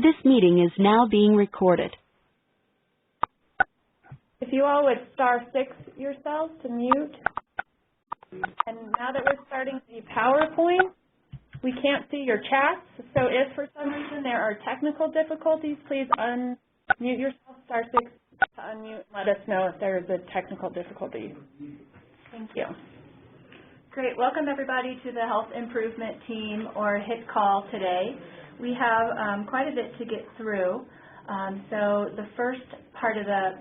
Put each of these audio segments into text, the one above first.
This meeting is now being recorded. If you all would *6 yourselves to mute. And now that we're starting the PowerPoint, we can't see your chats, so if for some reason there are technical difficulties, please unmute yourself, *6 to unmute, and let us know if there is a technical difficulty. Thank you. Great. Welcome, everybody, to the Health Improvement Team, or HIT call today. We have quite a bit to get through. So the first part of the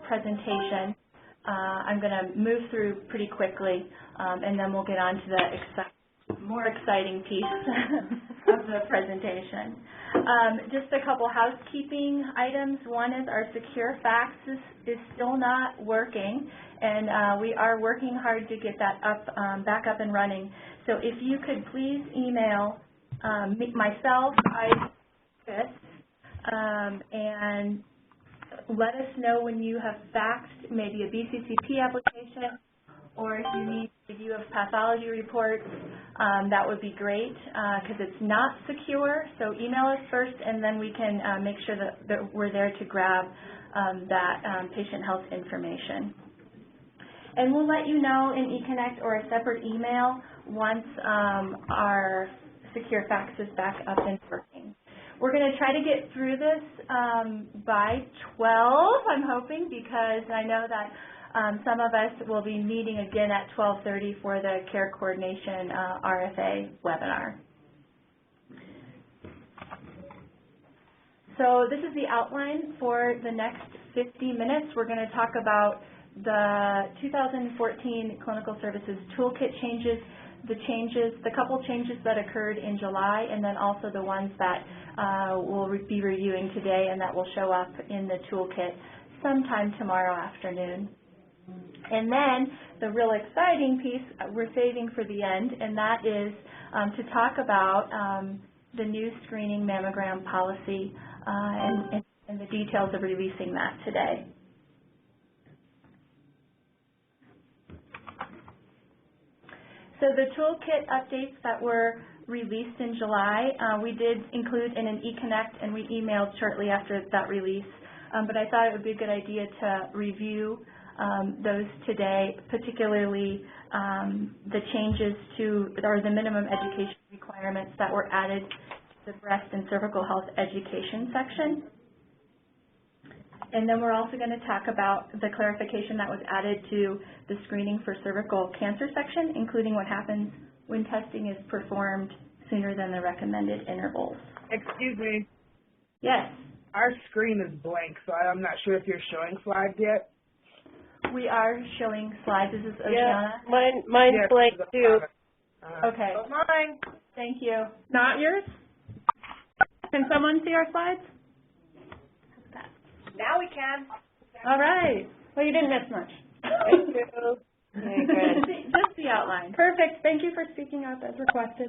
presentation, I'm going to move through pretty quickly, and then we'll get on to the more exciting piece of the presentation. Just a couple housekeeping items. One is our secure fax is still not working, and we are working hard to get that back up and running. So if you could please email myself, and let us know when you have faxed maybe a BCCP application, or if you have pathology reports, that would be great because it's not secure. So email us first, and then we can make sure that we're there to grab that patient health information. And we'll let you know in eConnect or a separate email once our secure fax is back up and working. We're going to try to get through this by 12, I'm hoping, because I know that some of us will be meeting again at 12:30 for the Care Coordination RFA webinar. So this is the outline for the next 50 minutes. We're going to talk about the 2014 Clinical Services Toolkit changes, the couple changes that occurred in July, and then also the ones that we'll be reviewing today and that will show up in the toolkit sometime tomorrow afternoon. And then the real exciting piece we're saving for the end, and that is to talk about the new screening mammogram policy and the details of releasing that today. So the toolkit updates that were released in July, we did include in an eConnect, and we emailed shortly after that release. But I thought it would be a good idea to review those today, particularly the changes to, or the minimum education requirements that were added to the breast and cervical health education section. And then we're also going to talk about the clarification that was added to the screening for cervical cancer section, including what happens when testing is performed sooner than the recommended intervals. Excuse me. Yes. Our screen is blank, so I'm not sure if you're showing slides yet. We are showing slides. This is Oceana. Yeah, mine's blank too. Okay. Mine. Thank you. Not yours? Can someone see our slides? Now we can. All right. Well, you didn't miss much. Thank you. Very good. Just the outline. Perfect. Thank you for speaking up as requested.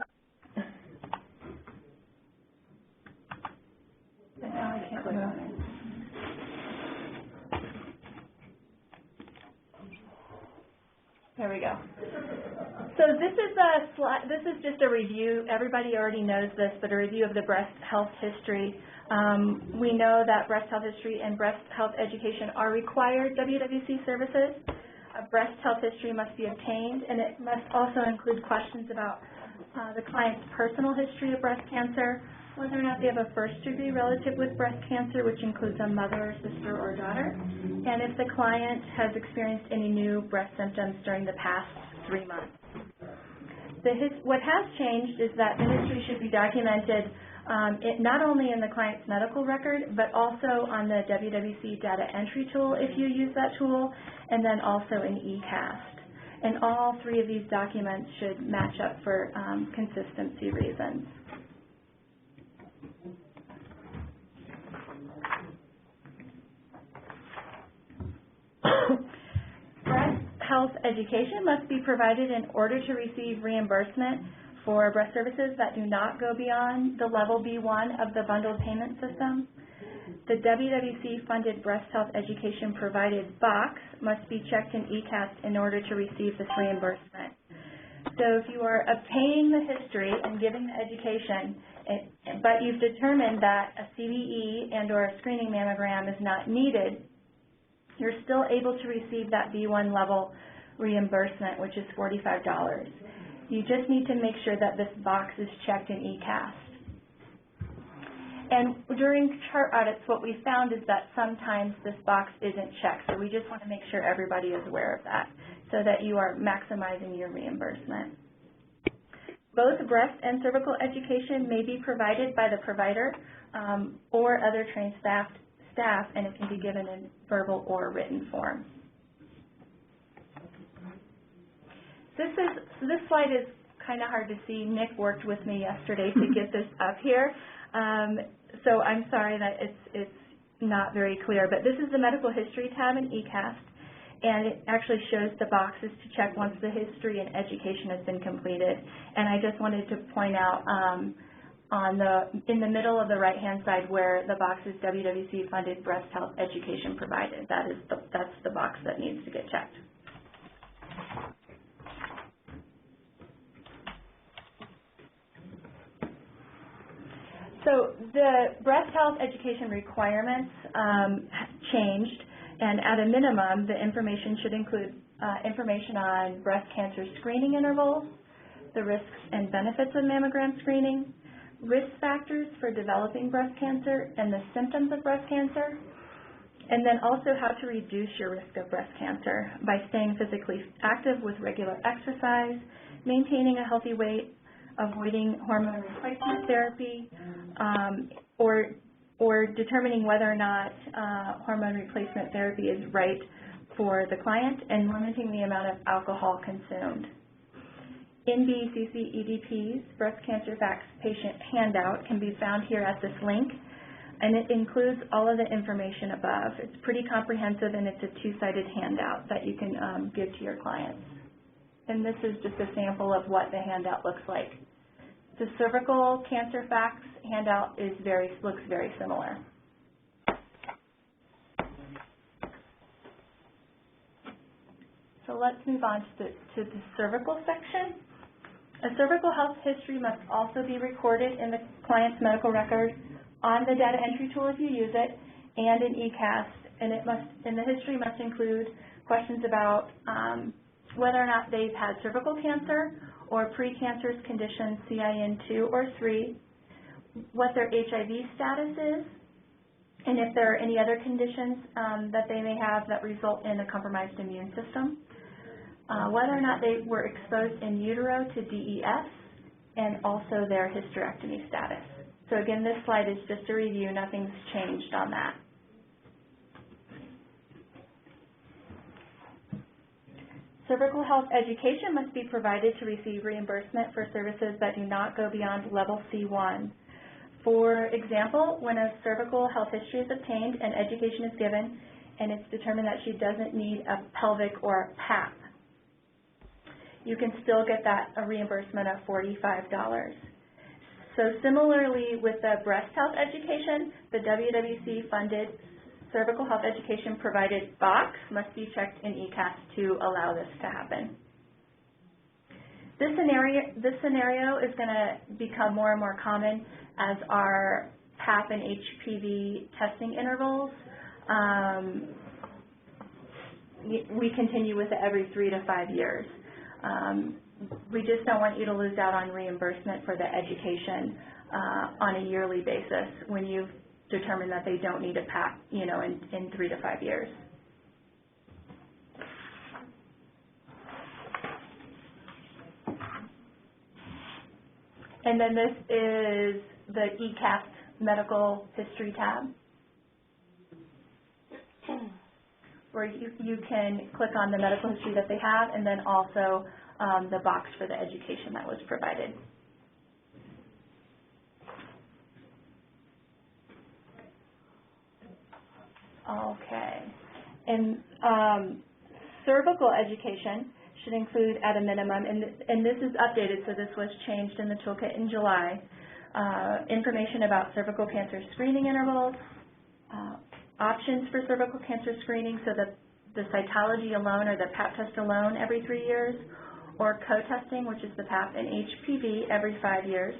Now I can't move. There we go. So this is a slide. This is just a review. Everybody already knows this, but a review of the breast health history. We know that breast health history and breast health education are required WWC services. A breast health history must be obtained, and it must also include questions about the client's personal history of breast cancer, whether or not they have a first-degree relative with breast cancer, which includes a mother, sister, or daughter, and if the client has experienced any new breast symptoms during the past 3 months. What has changed is that the history should be documented not only in the client's medical record, but also on the WWC data entry tool if you use that tool, and then also in eCaST. And all 3 of these documents should match up for consistency reasons. Breast health education must be provided in order to receive reimbursement for breast services that do not go beyond the level B1 of the bundled payment system. The WWC-funded breast health education provided box must be checked in eCaST in order to receive this reimbursement. So if you are obtaining the history and giving the education, but you've determined that a CVE and or a screening mammogram is not needed, you're still able to receive that V1 level reimbursement, which is $45. You just need to make sure that this box is checked in eCaST. And during chart audits, what we found is that sometimes this box isn't checked, so we just want to make sure everybody is aware of that so that you are maximizing your reimbursement. Both breast and cervical education may be provided by the provider or other trained staff, and it can be given in verbal or written form. This slide is kind of hard to see. Nick worked with me yesterday to get this up here, so I'm sorry that it's not very clear. But this is the medical history tab in eCaST, and it actually shows the boxes to check once the history and education has been completed. And I just wanted to point out in the middle of the right-hand side where the box is WWC funded breast health education provided. That's the box that needs to get checked. So the breast health education requirements changed, and at a minimum, the information should include information on breast cancer screening intervals, the risks and benefits of mammogram screening, risk factors for developing breast cancer and the symptoms of breast cancer, and then also how to reduce your risk of breast cancer by staying physically active with regular exercise, maintaining a healthy weight, avoiding hormone replacement therapy, or determining whether or not hormone replacement therapy is right for the client, and limiting the amount of alcohol consumed. NBCC EDP's Breast Cancer Facts Patient Handout can be found here at this link, and it includes all of the information above. It's pretty comprehensive, and it's a two-sided handout that you can give to your clients. And this is just a sample of what the handout looks like. The cervical cancer facts handout looks very similar. So let's move on to the cervical section. A cervical health history must also be recorded in the client's medical record on the data entry tool if you use it, and in eCaST, and the history must include questions about whether or not they've had cervical cancer or precancerous conditions CIN2 or 3, what their HIV status is, and if there are any other conditions that they may have that result in a compromised immune system, whether or not they were exposed in utero to DES, and also their hysterectomy status. So again, this slide is just a review. Nothing's changed on that. Cervical health education must be provided to receive reimbursement for services that do not go beyond level C1. For example, when a cervical health history is obtained and education is given, and it's determined that she doesn't need a pelvic or a PAP, you can still get a reimbursement of $45. So similarly with the breast health education, the WWC funded cervical health education provided box must be checked in eCaST to allow this to happen. This scenario is going to become more and more common as our PAP and HPV testing intervals. We continue with it every 3 to 5 years. We just don't want you to lose out on reimbursement for the education on a yearly basis when you've determined that they don't need a PAP, in 3 to 5 years. And then this is the eCaST medical history tab, where you can click on the medical history that they have, and then also the box for the education that was provided. Okay. And cervical education should include at a minimum, and this is updated, so this was changed in the toolkit in July, information about cervical cancer screening intervals, options for cervical cancer screening, so that the cytology alone or the PAP test alone every 3 years, or co-testing, which is the PAP, and HPV every 5 years.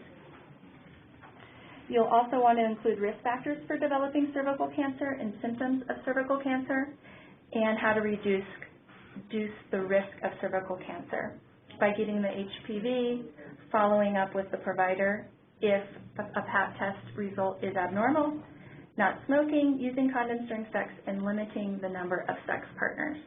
You'll also want to include risk factors for developing cervical cancer and symptoms of cervical cancer, and how to reduce the risk of cervical cancer by getting the HPV, following up with the provider if a PAP test result is abnormal, not smoking, using condoms during sex, and limiting the number of sex partners.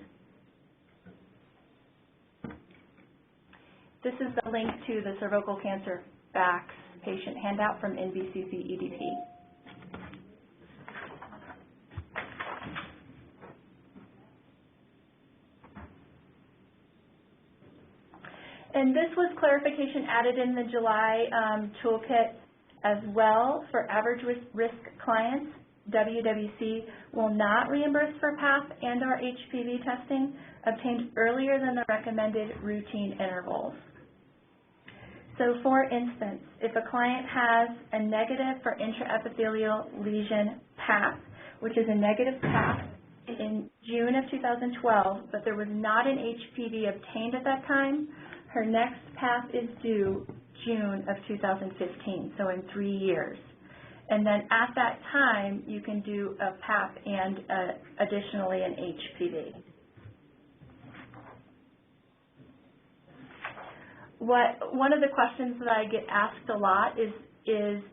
This is the link to the cervical cancer facts patient handout from NBCC EDP. And this was clarification added in the July toolkit as well. For average risk clients, WWC will not reimburse for PAP and or HPV testing obtained earlier than the recommended routine intervals. So for instance, if a client has a negative for intraepithelial lesion PAP, which is a negative PAP in June of 2012, but there was not an HPV obtained at that time, her next PAP is due June of 2015, so in 3 years. And then at that time, you can do a PAP and additionally an HPV. One of the questions that I get asked a lot is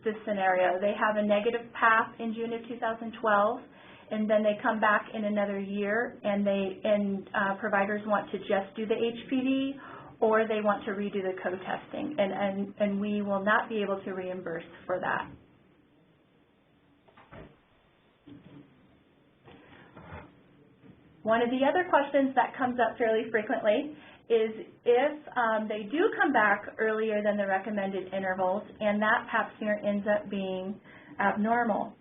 this scenario. They have a negative PAP in June of 2012, and then they come back in another year, and providers want to just do the HPV, or they want to redo the co-testing, and we will not be able to reimburse for that. One of the other questions that comes up fairly frequently is if they do come back earlier than the recommended intervals and that pap smear ends up being abnormal,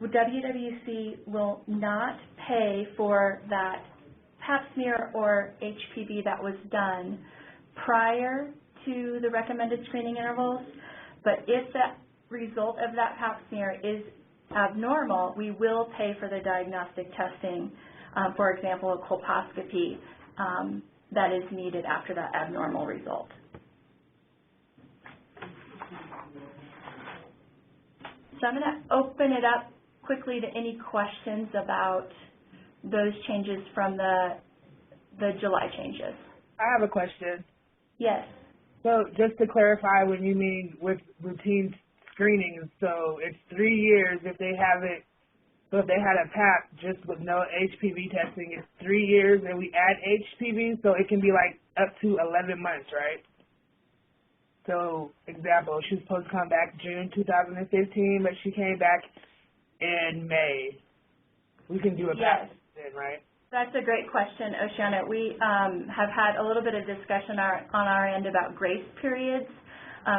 WWC will not pay for that pap smear or HPV that was done prior to the recommended screening intervals, but if that result of that pap smear is abnormal, we will pay for the diagnostic testing, for example, a colposcopy that is needed after that abnormal result. So I'm going to open it up quickly to any questions about those changes from the July changes. I have a question. Yes. So just to clarify, when you mean with routine screening, so it's 3 years if they have it. So if they had a PAP just with no HPV testing, it's 3 years, and we add HPV, so it can be like up to 11 months, right? So, example, she was supposed to come back June 2015, but she came back in May. We can do a PAP then, right? That's a great question, Oceana. We have had a little bit of discussion on our end about grace periods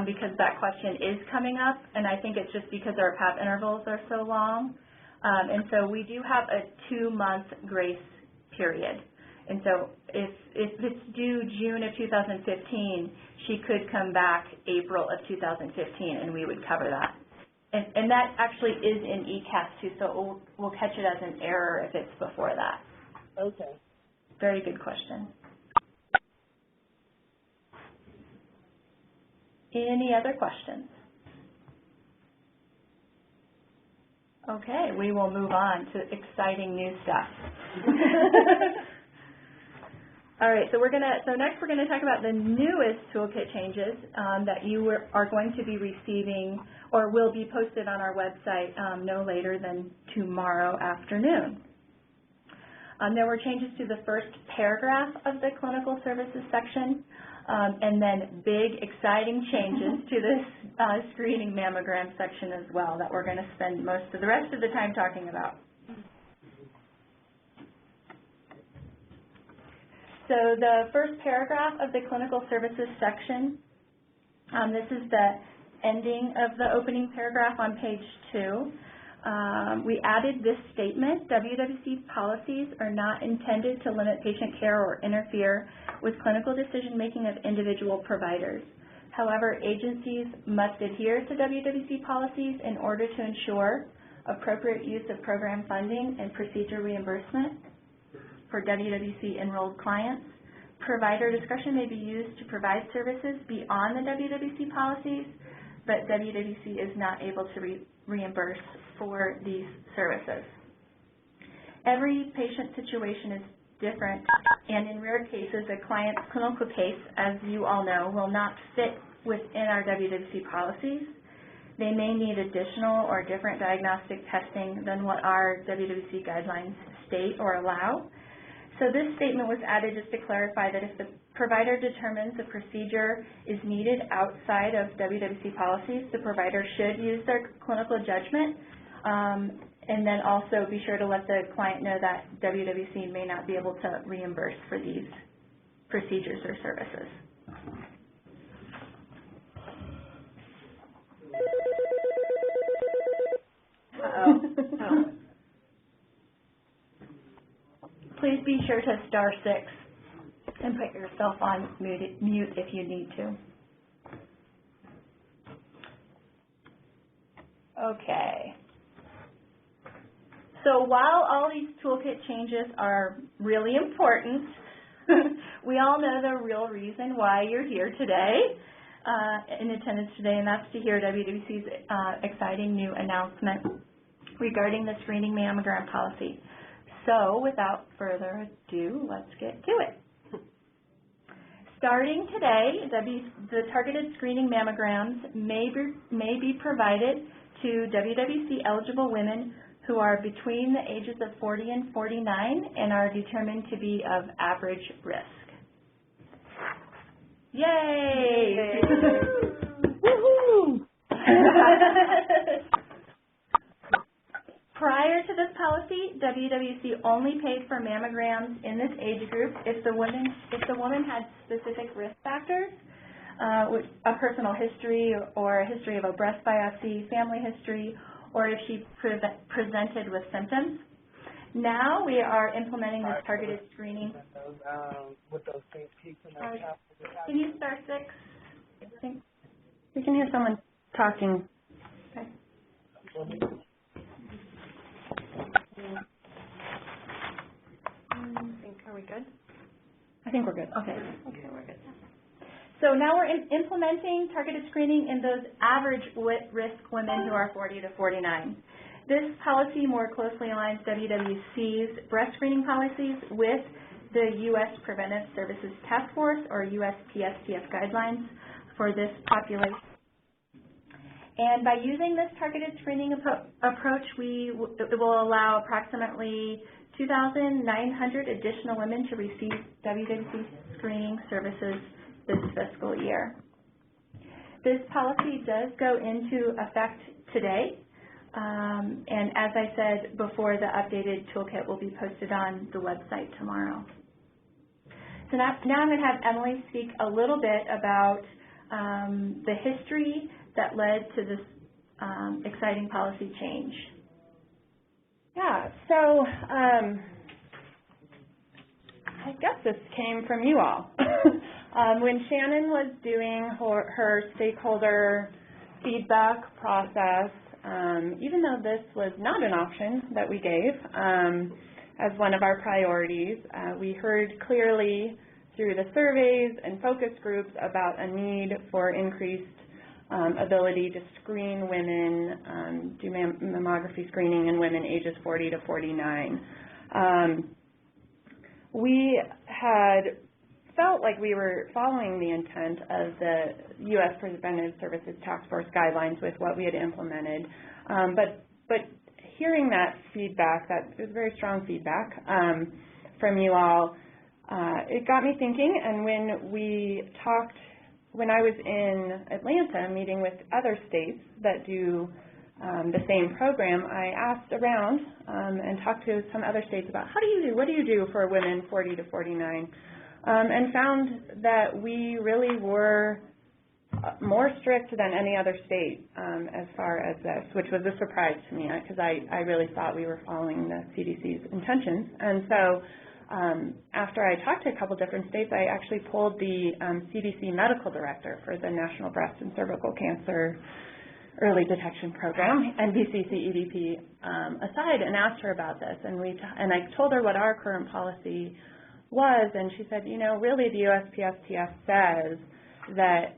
because that question is coming up, and I think it's just because our PAP intervals are so long. And so we do have a 2-month grace period. And so if it's due June of 2015, she could come back April of 2015, and we would cover that. And that actually is in eCaST too, so we'll catch it as an error if it's before that. Okay. Very good question. Any other questions? Okay, we will move on to exciting new stuff. All right, so next we're gonna talk about the newest toolkit changes that you are going to be receiving or will be posted on our website no later than tomorrow afternoon. There were changes to the first paragraph of the clinical services section, and then big, exciting changes to this screening mammogram section as well that we're going to spend most of the rest of the time talking about. So the first paragraph of the clinical services section, this is the ending of the opening paragraph on page 2. We added this statement: WWC policies are not intended to limit patient care or interfere with clinical decision-making of individual providers. However, agencies must adhere to WWC policies in order to ensure appropriate use of program funding and procedure reimbursement for WWC enrolled clients, provider discretion may be used to provide services beyond the WWC policies, but WWC is not able to reimburse for these services. Every patient situation is different, and in rare cases, a client's clinical case, as you all know, will not fit within our WWC policies. They may need additional or different diagnostic testing than what our WWC guidelines state or allow. So this statement was added just to clarify that if the provider determines a procedure is needed outside of WWC policies, the provider should use their clinical judgment, and then also be sure to let the client know that WWC may not be able to reimburse for these procedures or services. Please be sure to star 6 and put yourself on mute if you need to. Okay. So while all these toolkit changes are really important, we all know the real reason why you're here today, in attendance today, and that's to hear WWC's exciting new announcement regarding the screening mammogram policy. So without further ado, let's get to it. Starting today, the targeted screening mammograms may be provided to WWC eligible women who are between the ages of 40 and 49 and are determined to be of average risk. Yay! Woohoo! Prior to this policy, WWC only paid for mammograms in this age group if the woman had specific risk factors, a personal history or a history of a breast biopsy, family history, or if she presented with symptoms. Now we are implementing this targeted screening. With those pink peaks in the top of the top. Can you start 6? I think we can hear someone talking. Okay. Are we good? I think we're good. Okay. Okay, we're good. So now we're implementing targeted screening in those average risk women who are 40 to 49. This policy more closely aligns WWC's breast screening policies with the U.S. Preventive Services Task Force, or USPSTF guidelines for this population. And by using this targeted screening approach, it will allow approximately 2,900 additional women to receive WWC screening services this fiscal year. This policy does go into effect today, and as I said before, the updated toolkit will be posted on the website tomorrow. So now I'm going to have Emily speak a little bit about the history that led to this exciting policy change. Yeah, so I guess this came from you all. When Shannon was doing her stakeholder feedback process, even though this was not an option that we gave as one of our priorities, we heard clearly through the surveys and focus groups about a need for increased ability to screen women, do mammography screening in women ages 40 to 49. We had felt like we were following the intent of the U.S. Preventive Services Task Force guidelines with what we had implemented, but hearing that feedback, that it was very strong feedback from you all, it got me thinking. And when I was in Atlanta meeting with other states that do the same program, I asked around and talked to some other states about what do you do for women 40 to 49, and found that we really were more strict than any other state as far as this, which was a surprise to me because I really thought we were following the CDC's intentions. And so after I talked to a couple different states, I actually pulled the CDC medical director for the National Breast and Cervical Cancer Early Detection Program, NBCC EDP, aside and asked her about this. And I told her what our current policy was, and she said, you know, really the USPSTF says that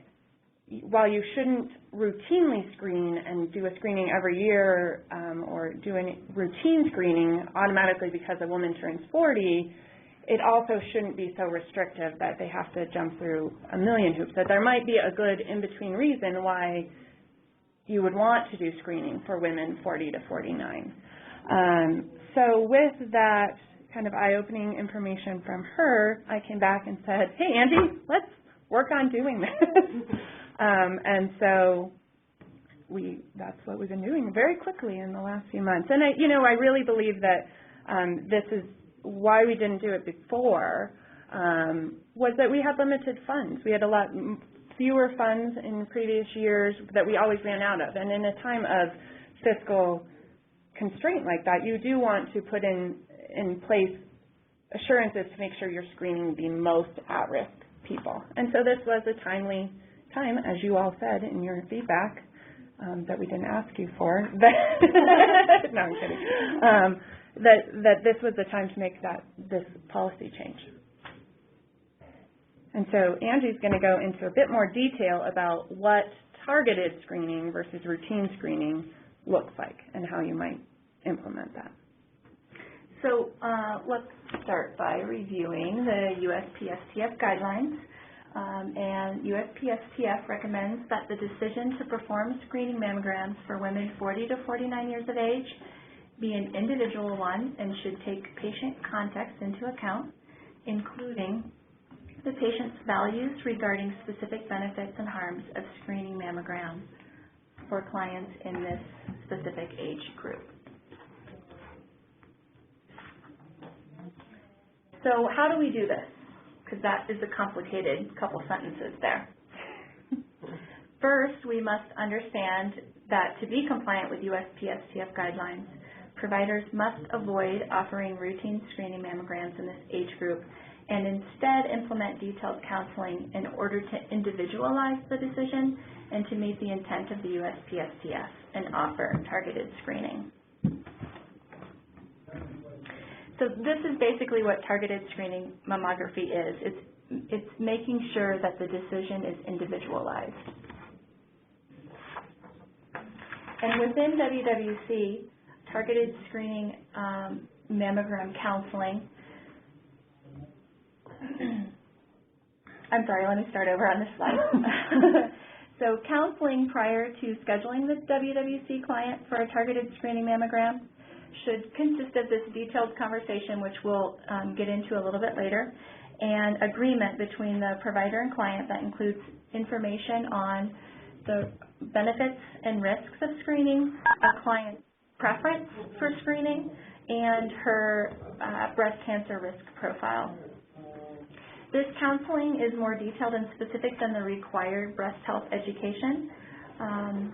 while you shouldn't routinely screen and do a screening every year or do a routine screening automatically because a woman turns 40, it also shouldn't be so restrictive that they have to jump through a million hoops. That there might be a good in-between reason why you would want to do screening for women 40 to 49. So with that kind of eye-opening information from her, I came back and said, hey, Angie, let's work on doing this. And so that's what we've been doing very quickly in the last few months. And I really believe that this is why we didn't do it before, was that we had limited funds. We had a lot fewer funds in previous years that we always ran out of. And in a time of fiscal constraint like that, you do want to put in place assurances to make sure you're screening the most at-risk people. And so this was a timely time, as you all said in your feedback, that we didn't ask you for. No, I'm kidding. That this was the time to make this policy change. And so Angie's going to go into a bit more detail about what targeted screening versus routine screening looks like and how you might implement that. So let's start by reviewing the USPSTF guidelines. And USPSTF recommends that the decision to perform screening mammograms for women 40 to 49 years of age be an individual one and should take patient context into account, including the patient's values regarding specific benefits and harms of screening mammograms for clients in this specific age group. So how do we do this? Because that is a complicated couple sentences there. First, we must understand that to be compliant with USPSTF guidelines, providers must avoid offering routine screening mammograms in this age group and instead implement detailed counseling in order to individualize the decision and to meet the intent of the USPSTF and offer targeted screening. So this is basically what targeted screening mammography is. It's making sure that the decision is individualized. And within WWC, targeted screening mammogram counseling, I'm sorry, let me start over on this slide. So counseling prior to scheduling the WWC client for a targeted screening mammogram should consist of this detailed conversation, which we'll get into a little bit later, and agreement between the provider and client that includes information on the benefits and risks of screening, a client's preference for screening, and her breast cancer risk profile. This counseling is more detailed and specific than the required breast health education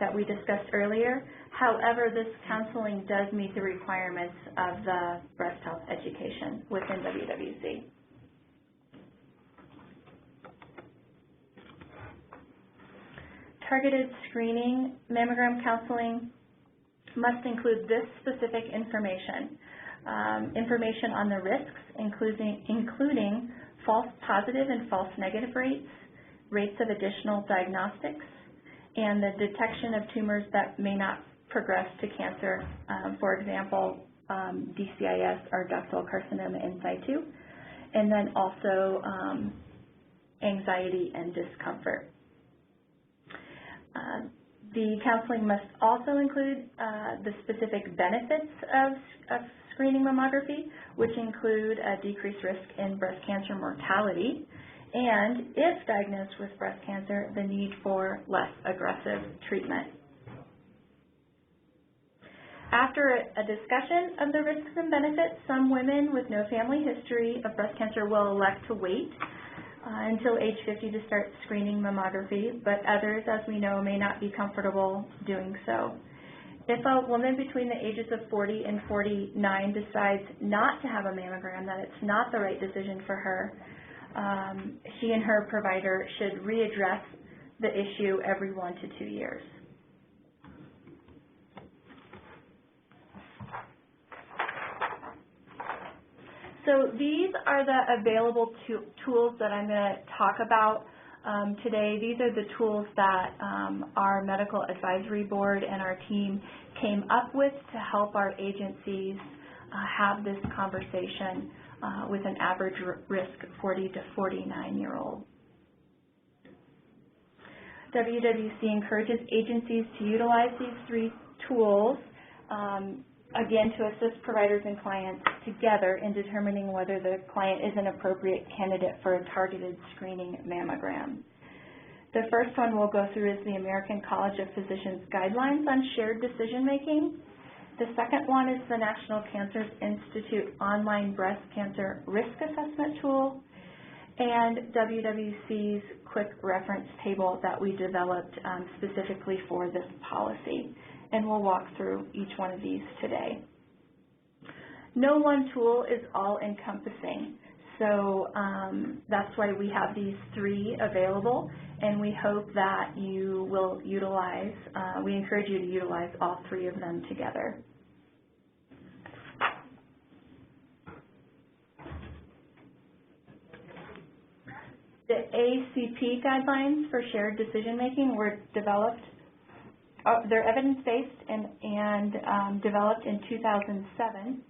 that we discussed earlier. However, this counseling does meet the requirements of the breast health education within WWC. Targeted screening mammogram counseling must include this specific information. Information on the risks, including false positive and false negative rates, rates of additional diagnostics, and the detection of tumors that may not progress to cancer, for example, DCIS or ductal carcinoma in situ, and then also anxiety and discomfort. The counseling must also include the specific benefits of screening mammography, which include a decreased risk in breast cancer mortality, and if diagnosed with breast cancer, the need for less aggressive treatment. After a discussion of the risks and benefits, some women with no family history of breast cancer will elect to wait until age 50 to start screening mammography, but others, as we know, may not be comfortable doing so. If a woman between the ages of 40 and 49 decides not to have a mammogram, that it's not the right decision for her, she and her provider should readdress the issue every 1 to 2 years. So So these are the available tools that I'm going to talk about today. These are the tools that our medical advisory board and our team came up with to help our agencies have this conversation with an average risk 40 to 49-year-old. WWC encourages agencies to utilize these 3 tools, again, to assist providers and clients together in determining whether the client is an appropriate candidate for a targeted screening mammogram. The first one we'll go through is the American College of Physicians Guidelines on Shared Decision Making. The second one is the National Cancer Institute Online Breast Cancer Risk Assessment Tool, and WWC's quick reference table that we developed specifically for this policy. And we'll walk through each one of these today. No one tool is all-encompassing, so that's why we have these 3 available, and we hope that you will utilize, we encourage you to utilize all 3 of them together. The ACP guidelines for shared decision-making were developed. They're evidence-based and developed in 2007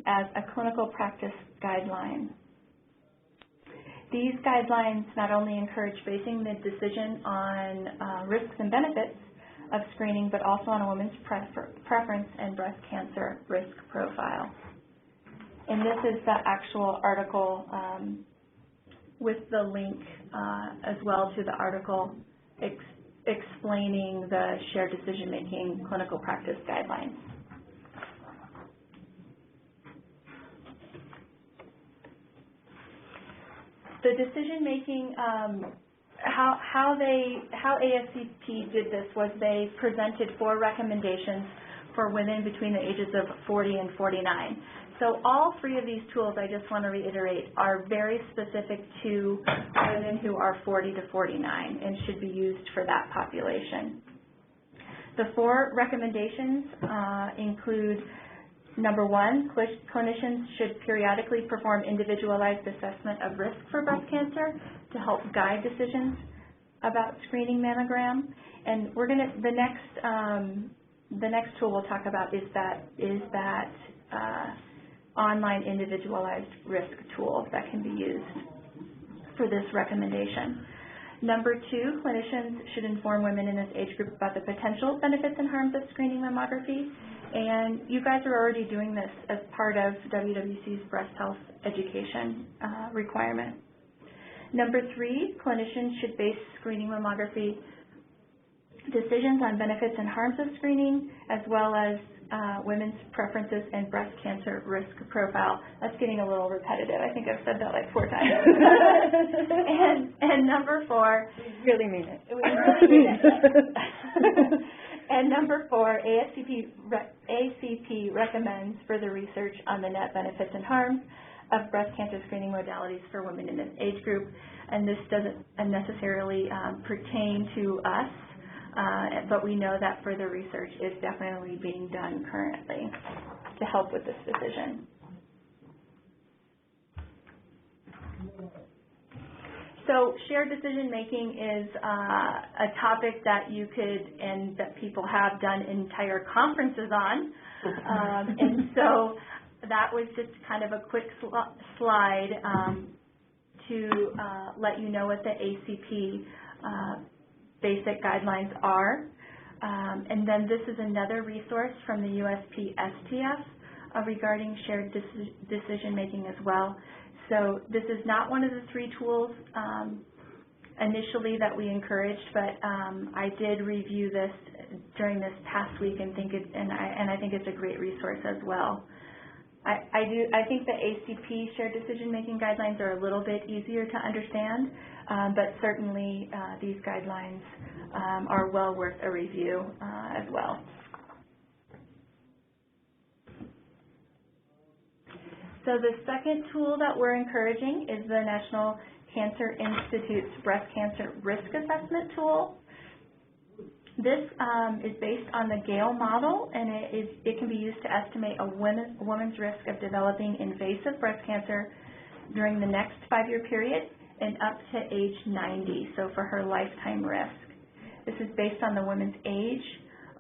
as a clinical practice guideline. These guidelines not only encourage basing the decision on risks and benefits of screening, but also on a woman's preference and breast cancer risk profile. And this is the actual article with the link as well to the article explaining the shared decision-making clinical practice guidelines. The decision-making, how ASCP did this was they presented 4 recommendations for women between the ages of 40 and 49. So all 3 of these tools, I just want to reiterate, are very specific to women who are 40 to 49 and should be used for that population. The 4 recommendations include, number 1, clinicians should periodically perform individualized assessment of risk for breast cancer to help guide decisions about screening mammogram. And we're going to, the next tool we'll talk about is that online individualized risk tool that can be used for this recommendation. Number 2, clinicians should inform women in this age group about the potential benefits and harms of screening mammography. And you guys are already doing this as part of WWC's breast health education requirement. Number 3, clinicians should base screening mammography decisions on benefits and harms of screening, as well as women's preferences and breast cancer risk profile. That's getting a little repetitive. I think I've said that like 4 times. and number 4, we really mean it. We really mean it. And number 4, ACP recommends further research on the net benefits and harms of breast cancer screening modalities for women in this age group. And this doesn't necessarily pertain to us, but we know that further research is definitely being done currently to help with this decision. So shared decision making is a topic that you could, and that people have done entire conferences on. And so that was just kind of a quick slide to let you know what the ACP basic guidelines are. And then this is another resource from the USP-STF regarding shared decision making as well. So this is not one of the 3 tools initially that we encouraged, but I did review this during this past week and think I think it's a great resource as well. I think the ACP shared decision making guidelines are a little bit easier to understand, but certainly these guidelines are well worth a review as well. So the second tool that we're encouraging is the National Cancer Institute's Breast Cancer Risk Assessment Tool. This is based on the Gale model, and it can be used to estimate a woman's risk of developing invasive breast cancer during the next 5-year period and up to age 90, so for her lifetime risk. This is based on the woman's age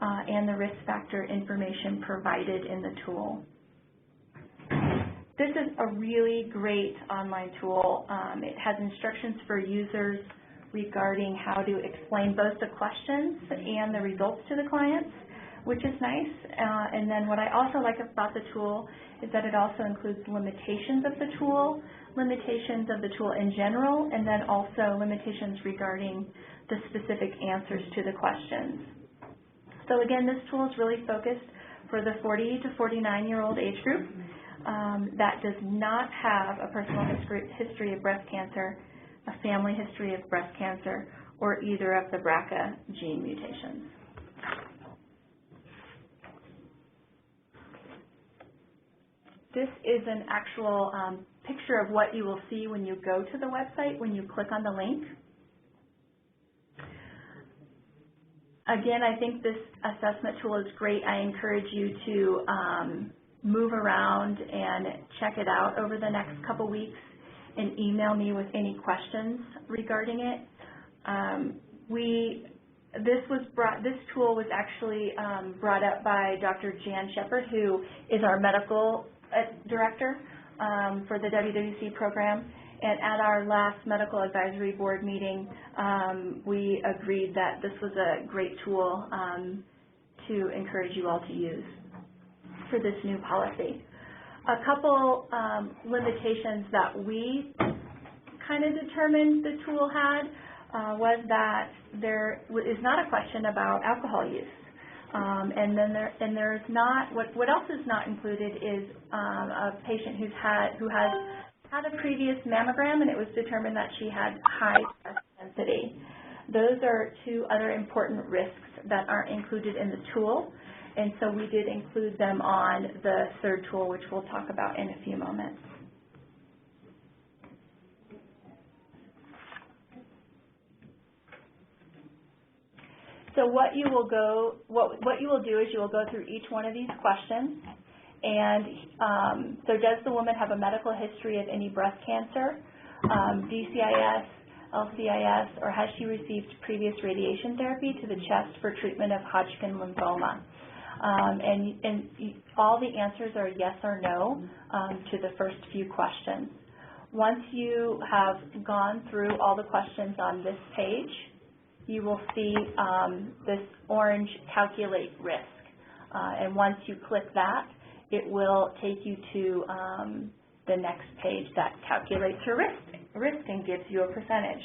and the risk factor information provided in the tool. This is a really great online tool. It has instructions for users regarding how to explain both the questions and the results to the clients, which is nice. And then what I also like about the tool is that it also includes limitations of the tool in general, and then also limitations regarding the specific answers to the questions. So again, this tool is really focused for the 40 to 49-year-old age group that does not have a personal history of breast cancer, a family history of breast cancer, or either of the BRCA gene mutations. This is an actual picture of what you will see when you go to the website, when you click on the link. Again, I think this assessment tool is great. I encourage you to move around and check it out over the next couple weeks and email me with any questions regarding it. This tool was actually brought up by Dr. Jan Shepard, who is our medical director for the WWC program. And at our last medical advisory board meeting, we agreed that this was a great tool to encourage you all to use for this new policy. A couple limitations that we kind of determined the tool had was that there is not a question about alcohol use. And there's not, what else is not included is a patient who has had a previous mammogram, and it was determined that she had high breast density. Those are two other important risks that aren't included in the tool, and so we did include them on the third tool, which we'll talk about in a few moments. So what you will do is you will go through each one of these questions. And so does the woman have a medical history of any breast cancer, DCIS, LCIS, or has she received previous radiation therapy to the chest for treatment of Hodgkin lymphoma? And all the answers are yes or no to the first few questions. Once you have gone through all the questions on this page, you will see this orange calculate risk. And once you click that, it will take you to the next page that calculates your risk and gives you a percentage.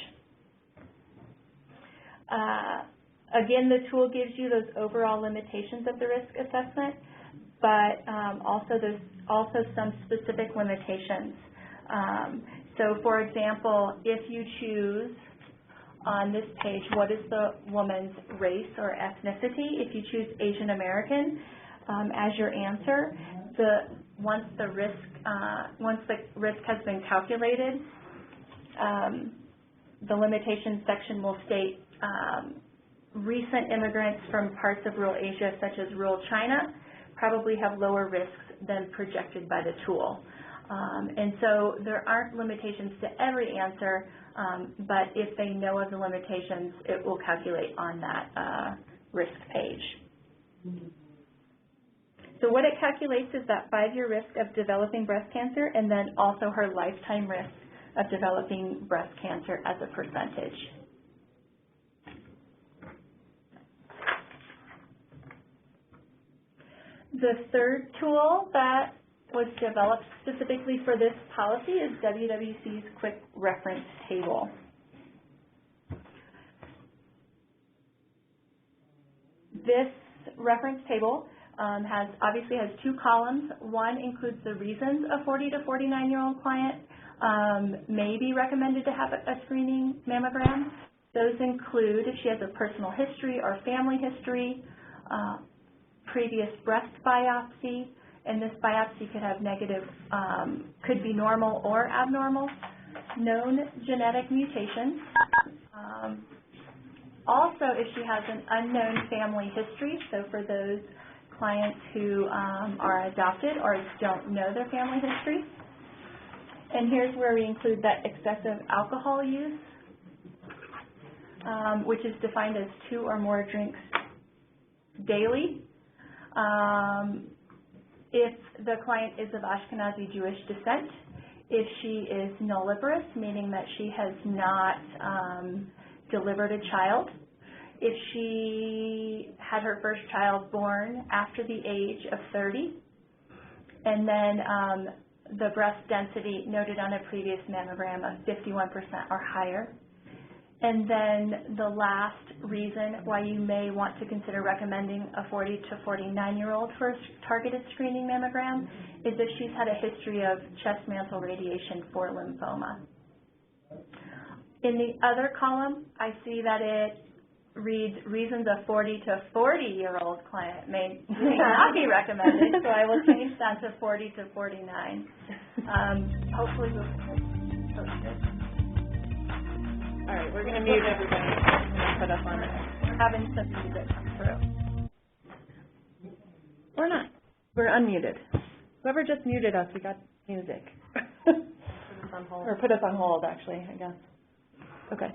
Again, the tool gives you those overall limitations of the risk assessment, but there's also some specific limitations. So for example, if you choose on this page, what is the woman's race or ethnicity? If you choose Asian American as your answer, once the risk has been calculated, the limitations section will state recent immigrants from parts of rural Asia, such as rural China, probably have lower risks than projected by the tool. And so there aren't limitations to every answer, but if they know of the limitations, it will calculate on that risk page. So what it calculates is that 5-year risk of developing breast cancer and then also her lifetime risk of developing breast cancer as a percentage. The third tool that was developed specifically for this policy is WWC's Quick Reference Table. This reference table obviously has 2 columns. One includes the reasons a 40 to 49-year-old client may be recommended to have a screening mammogram. Those include if she has a personal history or family history, previous breast biopsy, and this biopsy could have negative, could be normal or abnormal, known genetic mutations, Also, if she has an unknown family history, so for those clients who are adopted or don't know their family history. And here's where we include that excessive alcohol use, which is defined as 2 or more drinks daily. If the client is of Ashkenazi Jewish descent, if she is nulliparous, meaning that she has not delivered a child, if she had her first child born after the age of 30, and then the breast density noted on a previous mammogram of 51% or higher. And then the last reason why you may want to consider recommending a 40 to 49-year-old for a targeted screening mammogram is if she's had a history of chest mantle radiation for lymphoma. In the other column, I see that it reads reasons a 40 to 40-year-old client may not be recommended, so I will change that to 40 to 49. Hopefully we'll post it. All right, we're going to mute everybody. I'm going to put up on it. We're having some music come through. Or not. We're unmuted. Whoever just muted us, we got music. Put us on hold. Or put us on hold, actually, I guess. Okay.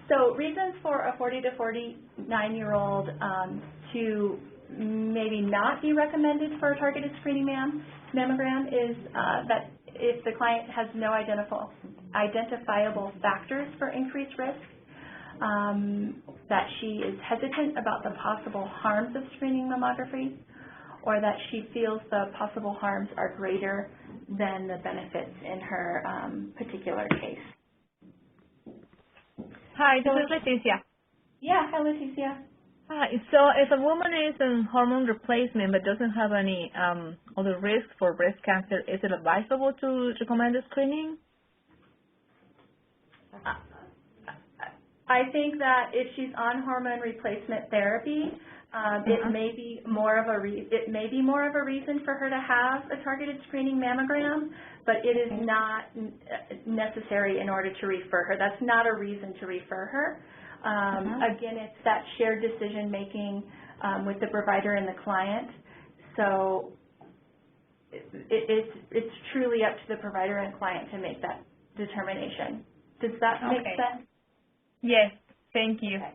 So reasons for a 40 to 49-year-old to maybe not be recommended for a targeted screening mammogram is that if the client has no identifiable factors for increased risk, that she is hesitant about the possible harms of screening mammography, or that she feels the possible harms are greater than the benefits in her particular case. Hi, this is Leticia. Yeah, hi Leticia. Hi. So if a woman is in hormone replacement but doesn't have any other risk for breast cancer, is it advisable to recommend a screening? I think that if she's on hormone replacement therapy, it may be more of a reason for her to have a targeted screening mammogram, but it is not necessary in order to refer her. That's not a reason to refer her. Again, it's that shared decision making with the provider and the client. So it's truly up to the provider and client to make that determination. Does that make sense? Yes, thank you. Okay.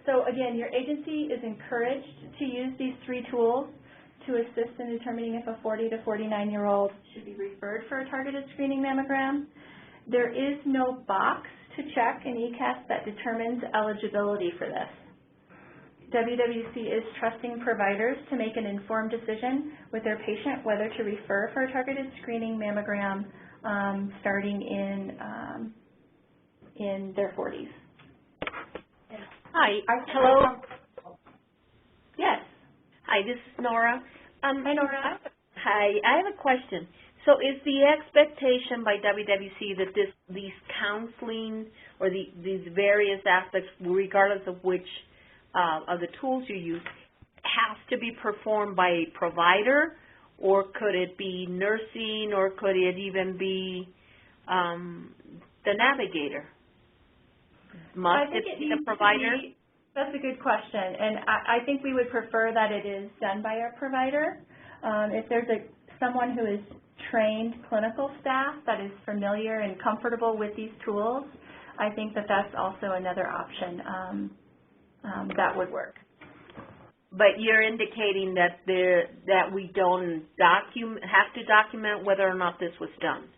So again, your agency is encouraged to use these 3 tools to assist in determining if a 40 to 49-year-old should be referred for a targeted screening mammogram. There is no box to check in eCaST that determines eligibility for this. WWC is trusting providers to make an informed decision with their patient whether to refer for a targeted screening mammogram starting in their 40s. Hi. Hello. Yes. Hi, this is Nora. Hi, Nora. Hi. I have a question. So is the expectation by WWC that these counseling or these various aspects, regardless of which of the tools you use, has to be performed by a provider, or could it be nursing, or could it even be the navigator? Must it be the provider? That's a good question, and I think we would prefer that it is done by a provider. If there's someone who is trained clinical staff that is familiar and comfortable with these tools, I think that that's also another option that would work. But you're indicating that we don't have to document whether or not this was done.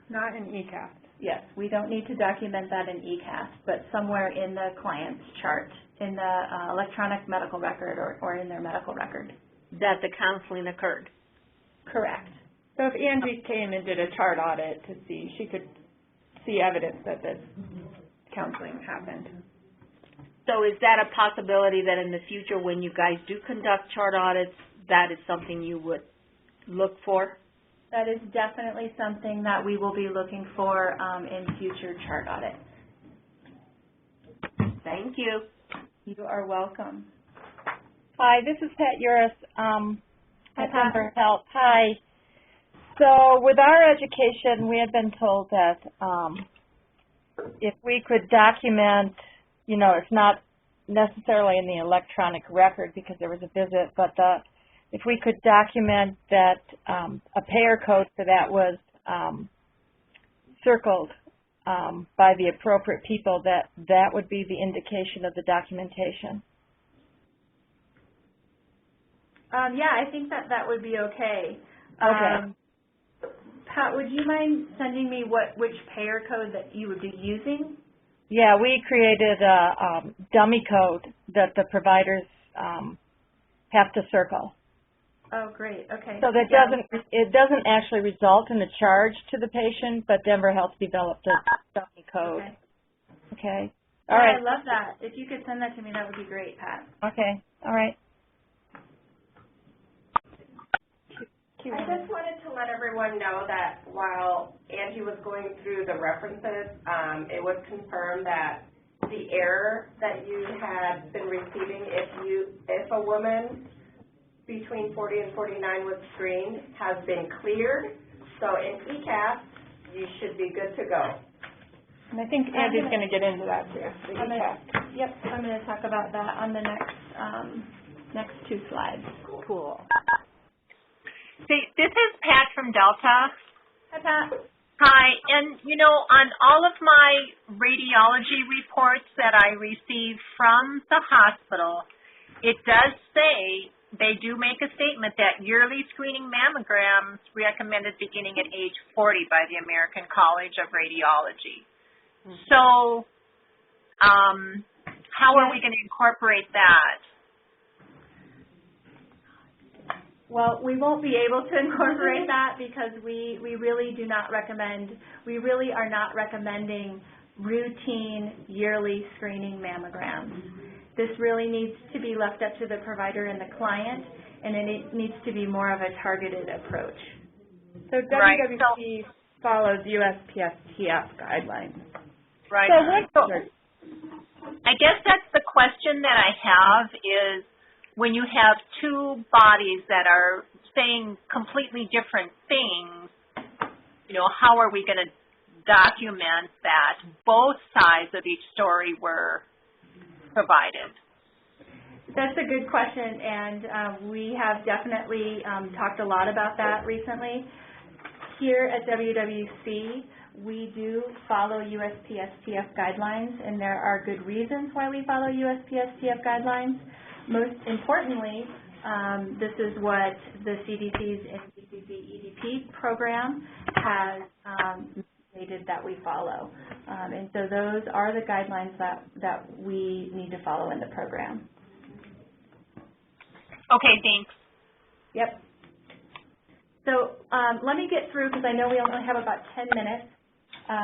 Not in eCaST. Yes, we don't need to document that in eCaST, but somewhere in the client's chart, in the electronic medical record or in their medical record. That the counseling occurred. Correct. So if Angie came and did a chart audit to see, she could see evidence that this counseling happened. So is that a possibility that in the future when you guys do conduct chart audits, that is something you would look for? That is definitely something that we will be looking for in future chart audits. Thank you. You are welcome. Hi, this is Pat Uris at Denver Health. Hi. So with our education, we had been told that if we could document, you know, it's not necessarily in the electronic record because there was a visit, but if we could document that a payer code for that was circled by the appropriate people, that would be the indication of the documentation. Yeah, I think that would be okay. Okay. Pat, would you mind sending me which payer code that you would be using? Yeah, we created a dummy code that the providers have to circle. Oh, great. Okay. So that it doesn't actually result in a charge to the patient, but Denver Health developed a dummy code. Okay. All right. I love that. If you could send that to me, that would be great, Pat. Okay. All right. I just wanted to let everyone know that while Angie was going through the references, it was confirmed that the error that you had been receiving if a woman between 40 and 49 was screened has been cleared. So in eCaST, you should be good to go. And I think Angie's going to get into that too, the eCaST. Yep, I'm going to talk about that on the next two slides. Cool. See, this is Pat from Delta. Hi, Pat. Hi, and you know, on all of my radiology reports that I receive from the hospital, it does say, they do make a statement that yearly screening mammograms recommended beginning at age 40 by the American College of Radiology. So, how are we going to incorporate that? Well, we won't be able to incorporate that because we really do not recommend, we really are not recommending routine yearly screening mammograms. This really needs to be left up to the provider and the client, and it needs to be more of a targeted approach. So WWC follows USPSTF guidelines. Right. So I guess that's the question that I have is, when you have two bodies that are saying completely different things, you know, how are we going to document that both sides of each story were provided? That's a good question, and we have definitely talked a lot about that recently. Here at WWC, we do follow USPSTF guidelines, and there are good reasons why we follow USPSTF guidelines. Most importantly, this is what the CDC's NCCC EDP program has stated that we follow. And so those are the guidelines that we need to follow in the program. Okay, thanks. Yep. So let me get through, because I know we only have about 10 minutes.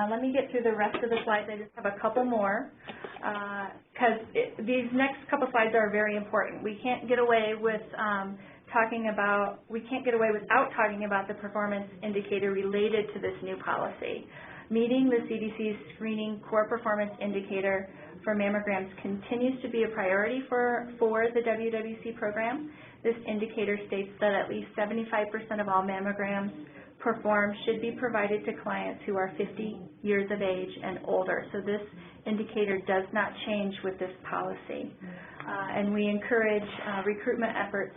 Let me get through the rest of the slides. I just have a couple more, because these next couple slides are very important. We can't get away with without talking about the performance indicator related to this new policy. Meeting the CDC's screening core performance indicator for mammograms continues to be a priority for the WWC program. This indicator states that at least 75% of all mammograms performed should be provided to clients who are 50 years of age and older. So this indicator does not change with this policy. And we encourage recruitment efforts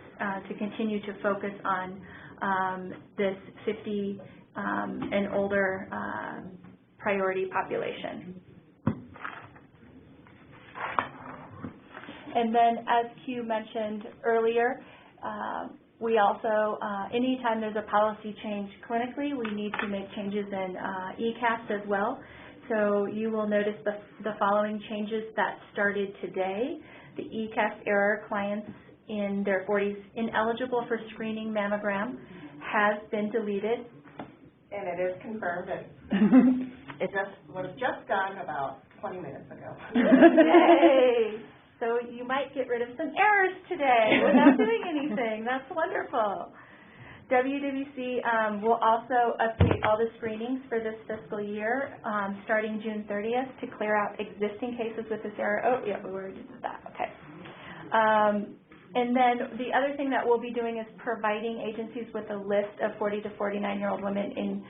to continue to focus on this 50 and older priority population. And then, as Q mentioned earlier, we also, anytime there's a policy change clinically, we need to make changes in eCaST as well. So you will notice the following changes that started today. The eCaST error, clients in their 40s ineligible for screening mammogram, has been deleted. And it is confirmed. It was just done about 20 minutes ago. Yay! So you might get rid of some errors today without doing anything. That's wonderful. WWC will also update all the screenings for this fiscal year starting June 30th to clear out existing cases with this error. Oh, yeah, we already did that. Okay. And then the other thing that we'll be doing is providing agencies with a list of 40 to 49-year-old women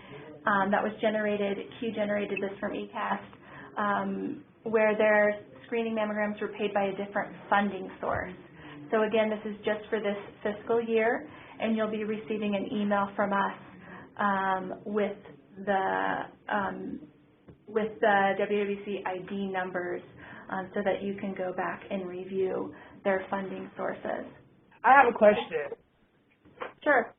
that was generated, Q generated this from eCaST, where their screening mammograms were paid by a different funding source. So again, this is just for this fiscal year, and you'll be receiving an email from us with the WWC ID numbers so that you can go back and review their funding sources. I have a question. Sure.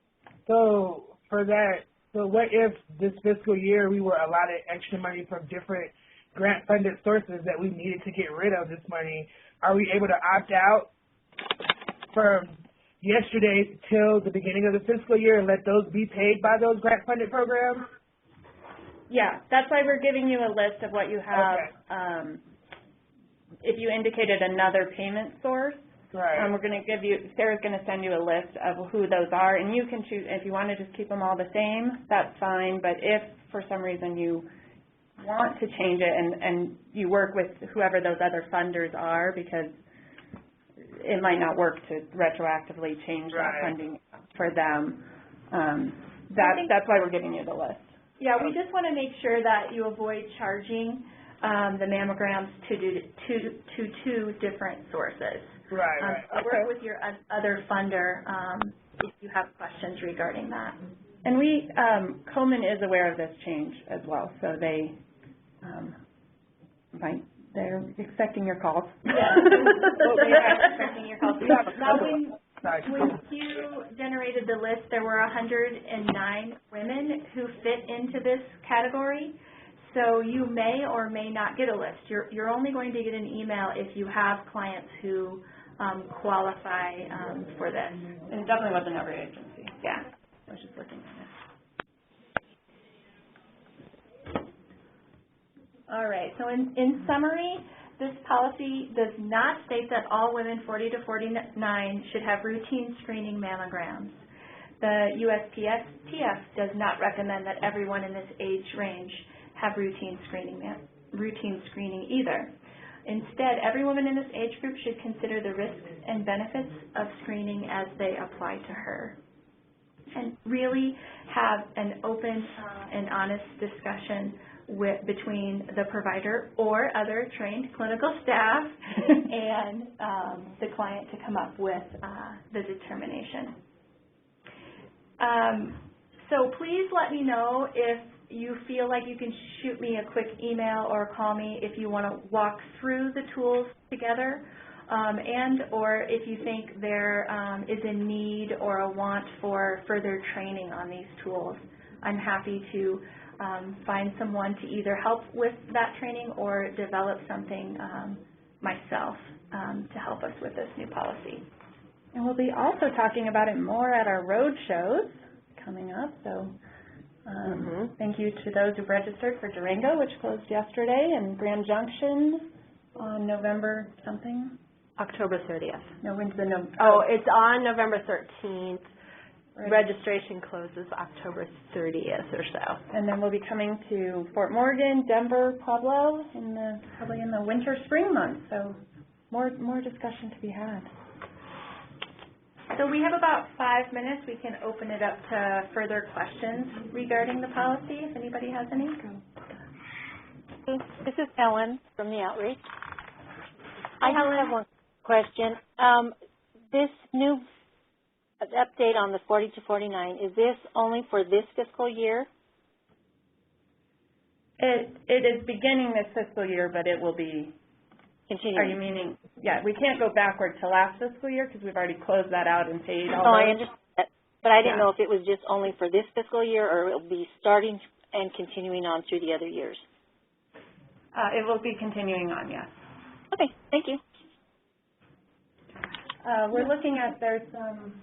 So for that, so what if this fiscal year we were allotted extra money from different grant-funded sources that we needed to get rid of this money? Are we able to opt out from yesterday till the beginning of the fiscal year and let those be paid by those grant-funded programs? Yeah, that's why we're giving you a list of what you have. Okay. If you indicated another payment source, right. we're going to give you, Sarah's going to send you a list of who those are, and you can choose, if you want to just keep them all the same, that's fine, but if for some reason you want to change it and you work with whoever those other funders are, because it might not work to retroactively change that funding for them, that's why we're giving you the list. Yeah, we just want to make sure that you avoid charging the mammograms to two different sources. Right. Work with your other funder if you have questions regarding that. And Komen is aware of this change as well, so they're expecting your calls. Yeah, they are expecting your calls. Now, when Q generated the list, there were 109 women who fit into this category. So you may or may not get a list. You're only going to get an email if you have clients who qualify for this. And it definitely wasn't every agency. Yeah. I was just looking at it. All right. So in summary, this policy does not state that all women 40 to 49 should have routine screening mammograms. The USPSTF does not recommend that everyone in this age range have routine screening either. Instead, every woman in this age group should consider the risks and benefits of screening as they apply to her, and really have an open and honest discussion between the provider or other trained clinical staff and the client to come up with the determination. So please let me know if you feel like you can shoot me a quick email or call me if you want to walk through the tools together, and or if you think there is a need or a want for further training on these tools. I'm happy to find someone to either help with that training or develop something myself to help us with this new policy. And we'll be also talking about it more at our road shows coming up, so thank you to those who've registered for Durango, which closed yesterday, and Grand Junction on November something? October 30th. No, when's the no? Oh, it's on November 13th. Registration closes October 30th or so. And then we'll be coming to Fort Morgan, Denver, Pueblo, probably in the winter, spring months, so more discussion to be had. So we have about 5 minutes. We can open it up to further questions regarding the policy, if anybody has any. This is Ellen from the outreach. I just have one question. This new update on the 40 to 49, is this only for this fiscal year? It is beginning this fiscal year, but it will be continuing. Are you meaning, yeah, we can't go backward to last fiscal year because we've already closed that out and paid all I understand that, but I didn't know if it was just only for this fiscal year or it will be starting and continuing on through the other years. It will be continuing on, yes. Okay, thank you. We're looking at, there's some,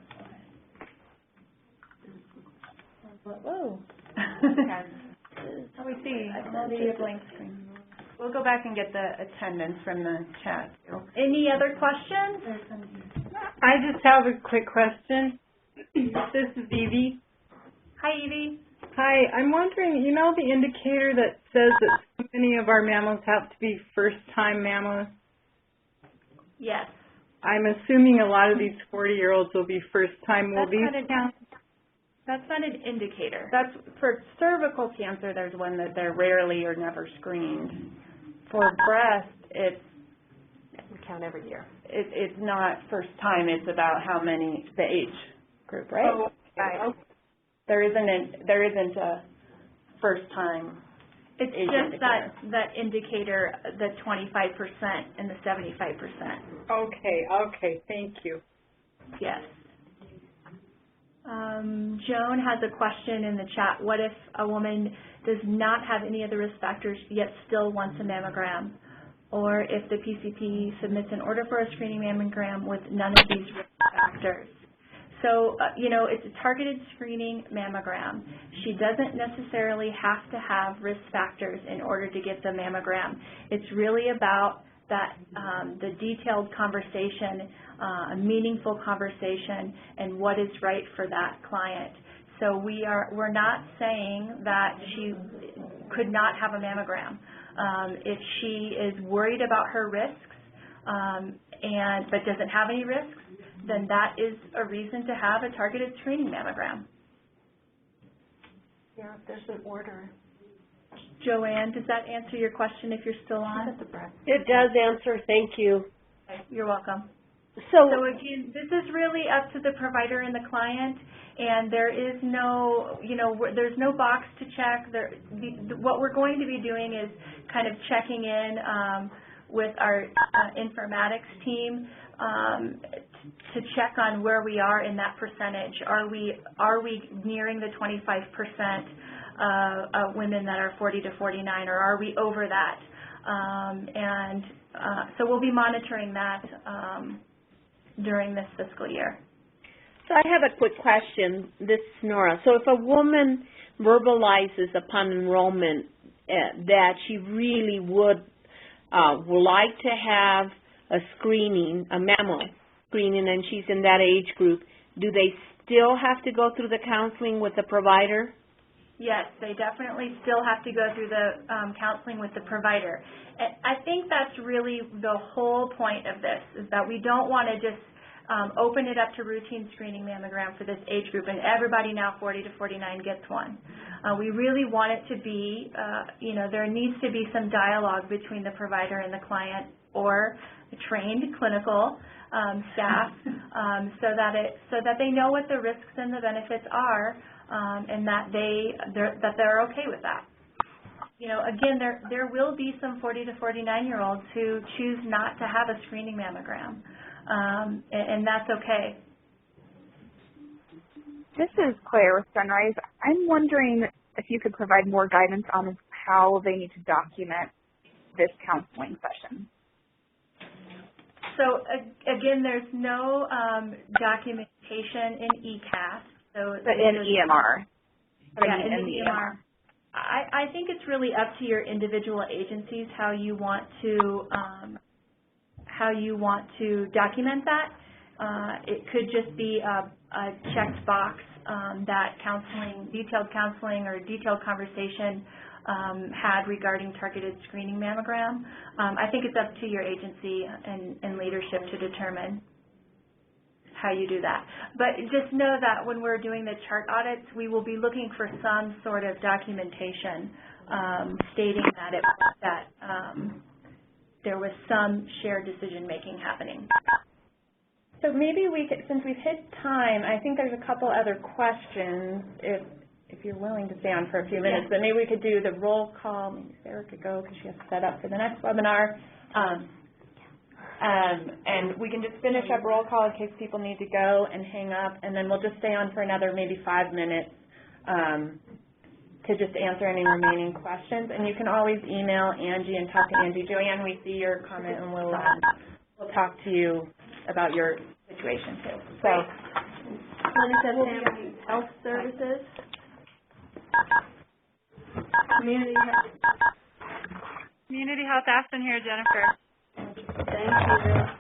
whoa. So we see, I see a blank screen. We'll go back and get the attendance from the chat. Any other questions? I just have a quick question. This is Evie. Hi, Evie. Hi, I'm wondering, you know the indicator that says that so many of our mammals have to be first-time mammals? Yes. I'm assuming a lot of these 40-year-olds will be first-time. Will these count? That's not an indicator. That's for cervical cancer. There's one that they're rarely or never screened. For breast, We count every year. it's not first time. It's about how many the age group, right? Oh, right. There isn't a first time. It's age just indicator. that indicator, the 25% and the 75%. Okay, thank you. Yes. Joan has a question in the chat. What if a woman does not have any of the risk factors yet still wants a mammogram? Or if the PCP submits an order for a screening mammogram with none of these risk factors? So, it's a targeted screening mammogram. She doesn't necessarily have to have risk factors in order to get the mammogram. It's really about that the detailed conversation, a meaningful conversation, and what is right for that client. So we're not saying that she could not have a mammogram. If she is worried about her risks but doesn't have any risks, then that is a reason to have a targeted screening mammogram. Yeah, if there's an order. Joanne, does that answer your question if you're still on? It does answer, thank you. Okay, you're welcome. So Again, this is really up to the provider and the client, and there is no, there's no box to check. What we're going to be doing is kind of checking in with our informatics team to check on where we are in that percentage. Are we nearing the 25% of women that are 40 to 49, or are we over that? So we'll be monitoring that during this fiscal year. So I have a quick question. This is Nora. So if a woman verbalizes upon enrollment that she really would like to have a screening, a mammo screening, and she's in that age group, do they still have to go through the counseling with the provider? Yes, they definitely still have to go through the counseling with the provider. And I think that's really the whole point of this, is that we don't want to just open it up to routine screening mammogram for this age group and everybody now 40 to 49 gets one. We really want it to be, there needs to be some dialogue between the provider and the client or the trained clinical staff so that they know what the risks and the benefits are and that they're okay with that. Again, there will be some 40 to 49-year-olds who choose not to have a screening mammogram, and that's okay. This is Claire with Sunrise. I'm wondering if you could provide more guidance on how they need to document this counseling session. So, again, there's no documentation in eCaST. But in EMR. Yeah, in the EMR. I think it's really up to your individual agencies how you want to document that. It could just be a checked box that detailed counseling or detailed conversation had regarding targeted screening mammogram. I think it's up to your agency and leadership to determine how you do that. But just know that when we're doing the chart audits, we will be looking for some sort of documentation stating that there was some shared decision-making happening. So maybe we could, since we've hit time, I think there's a couple other questions if you're willing to stay on for a few minutes, but maybe we could do the roll call. Maybe Sarah could go because she has set up for the next webinar. And we can just finish up roll call in case people need to go and hang up, and then we'll just stay on for another maybe 5 minutes to just answer any remaining questions. And you can always email Angie and talk to Angie. Joanne, we see your comment, and we'll talk to you about your situation too. So, Family Health Services, Community Health. Community Health Aspen here, Jennifer. Thank you.